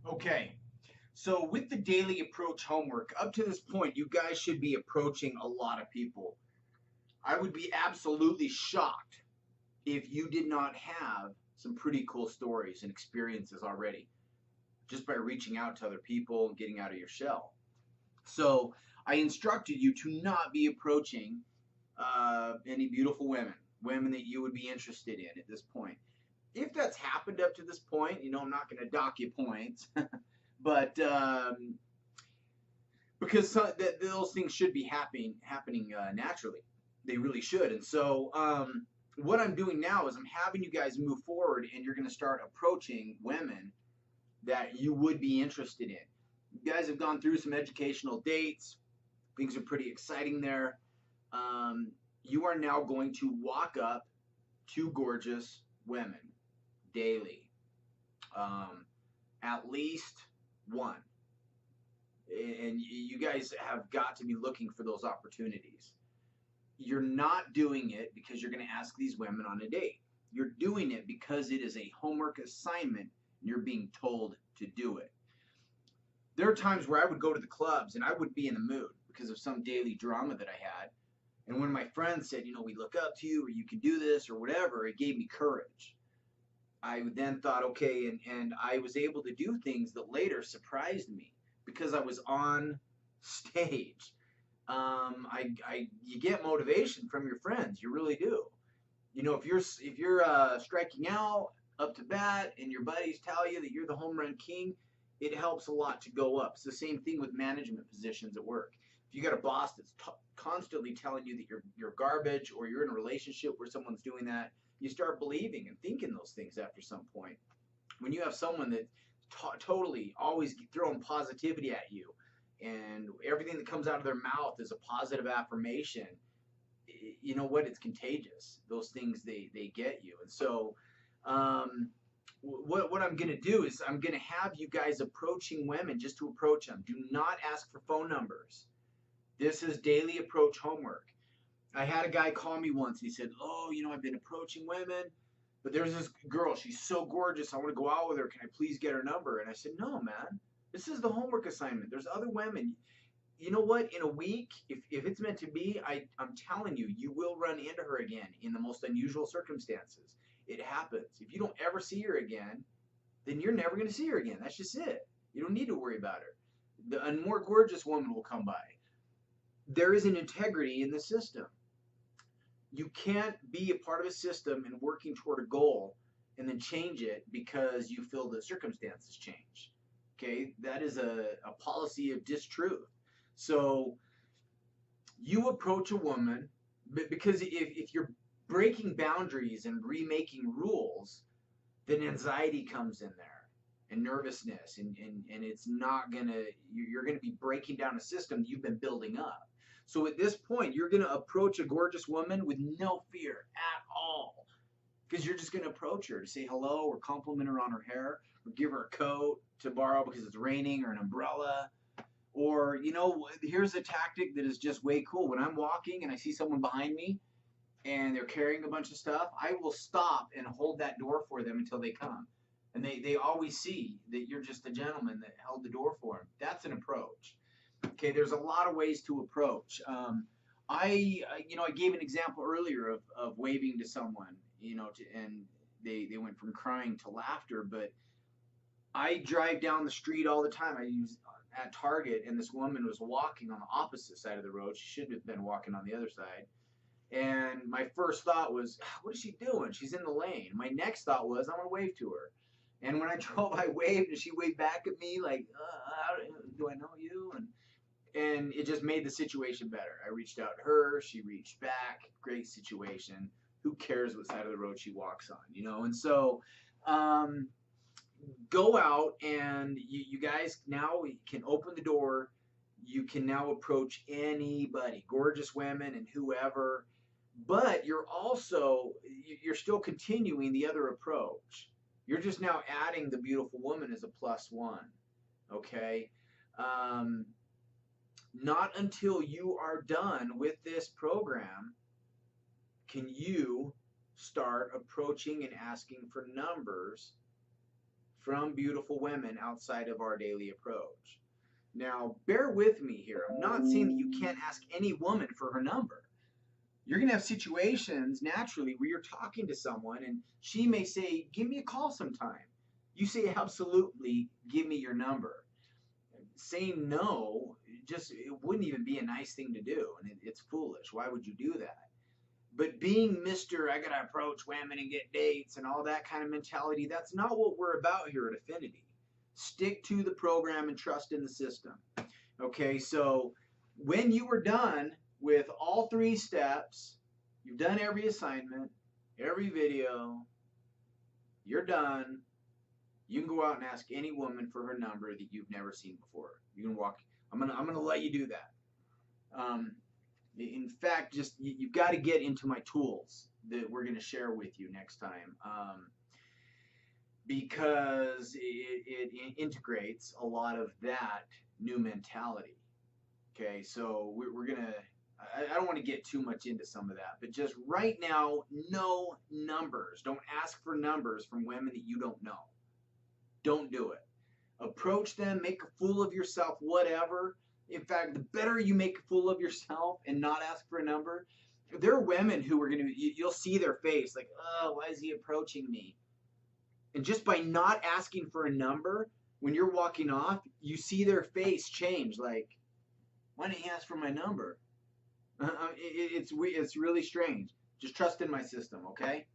Okay, so with the daily approach homework, up to this point, you guys should be approaching a lot of people. I would be absolutely shocked if you did not have some pretty cool stories and experiences already just by reaching out to other people and getting out of your shell. So I instructed you to not be approaching any beautiful women, women that you would be interested in at this point. If that's happened up to this point, I'm not going to dock you points, but because those things should be happening naturally. They really should. And so what I'm doing now is I'm having you guys move forward, and you're going to start approaching women that you would be interested in. You guys have gone through some educational dates. Things are pretty exciting there. Um, you are now going to walk up to gorgeous women daily, um, at least one. And you guys have got to be looking for those opportunities. You're not doing it because you're going to ask these women on a date. You're doing it because it is a homework assignment and you're being told to do it. There are times where I would go to the clubs and I would be in the mood because of some daily drama that I had. And when my friends said, we look up to you, or you can do this, or whatever, it gave me courage. I then thought, okay, and I was able to do things that later surprised me because I was on stage. You get motivation from your friends, you really do. If you're striking out up to bat and your buddies tell you that you're the home run king, it helps a lot to go up. It's the same thing with management positions at work. If you got a boss that's constantly telling you that you're garbage, or you're in a relationship where someone's doing that, you start believing and thinking those things after some point. When you have someone that totally always throwing positivity at you, and everything that comes out of their mouth is a positive affirmation, you know what? It's contagious. Those things, they get you. And so, what I'm going to do is I'm going to have you guys approaching women just to approach them. Do not ask for phone numbers. This is daily approach homework. I had a guy call me once. He said, "Oh, I've been approaching women, but there's this girl. She's so gorgeous. I want to go out with her. Can I please get her number?" And I said, "No, man. This is the homework assignment. There's other women. You know what? In a week, if it's meant to be, I'm telling you, you will run into her again in the most unusual circumstances. It happens. If you don't ever see her again, then you're never going to see her again. That's just it. You don't need to worry about her. A more gorgeous woman will come by. There is an integrity in the system. You can't be a part of a system and working toward a goal and then change it because you feel the circumstances change. Okay, that is a policy of distruth. So you approach a woman, because if you're breaking boundaries and remaking rules, then anxiety comes in there, and nervousness, and it's not gonna, you're gonna be breaking down a system that you've been building up. So at this point, you're gonna approach a gorgeous woman with no fear at all, because you're just gonna approach her to say hello, or compliment her on her hair, or give her a coat to borrow because it's raining, or an umbrella. Or, here's a tactic that is just way cool. When I'm walking and I see someone behind me and they're carrying a bunch of stuff, I will stop and hold that door for them until they come. And they always see that you're just a gentleman that held the door for them. That's an approach. Okay, there's a lot of ways to approach. I gave an example earlier of waving to someone, and they went from crying to laughter. But I drive down the street all the time. I use at Target, and this woman was walking on the opposite side of the road. She should have been walking on the other side. And my first thought was, what is she doing? She's in the lane. My next thought was, I want to wave to her. And when I drove, I waved, and she waved back at me like, do I know you? And it just made the situation better. I reached out to her. She reached back. Great situation. Who cares what side of the road she walks on, And so, go out, and you guys now can open the door. You can now approach anybody, gorgeous women and whoever, but you're still continuing the other approach. You're just now adding the beautiful woman as a plus one. Okay. um, Not until you are done with this program can you start approaching and asking for numbers from beautiful women outside of our daily approach. Now, bear with me here. I'm not saying that you can't ask any woman for her number. You're going to have situations naturally where you're talking to someone and she may say, "Give me a call sometime." You say, "Absolutely, give me your number." Saying no, just it wouldn't even be a nice thing to do, and it's foolish. Why would you do that? But being Mr. I gotta approach women and get dates and all that kind of mentality, that's not what we're about here at Affinity. Stick to the program and trust in the system. Okay, so when you are done with all 3 steps, you've done every assignment, every video, you're done. You can go out and ask any woman for her number that you've never seen before. You can walk. I'm gonna let you do that. In fact, just you've got to get into my tools that we're gonna share with you next time, because it integrates a lot of that new mentality. Okay, so we're gonna. I don't want to get too much into some of that, but just right now, no numbers. Don't ask for numbers from women that you don't know. Don't do it. Approach them, make a fool of yourself, whatever. In fact, the better you make a fool of yourself and not ask for a number, there are women who are going to, you'll see their face like, "Oh, why is he approaching me?" And just by not asking for a number, when you're walking off, you see their face change. Like, "Why didn't he ask for my number?" It's really strange. Just trust in my system, okay?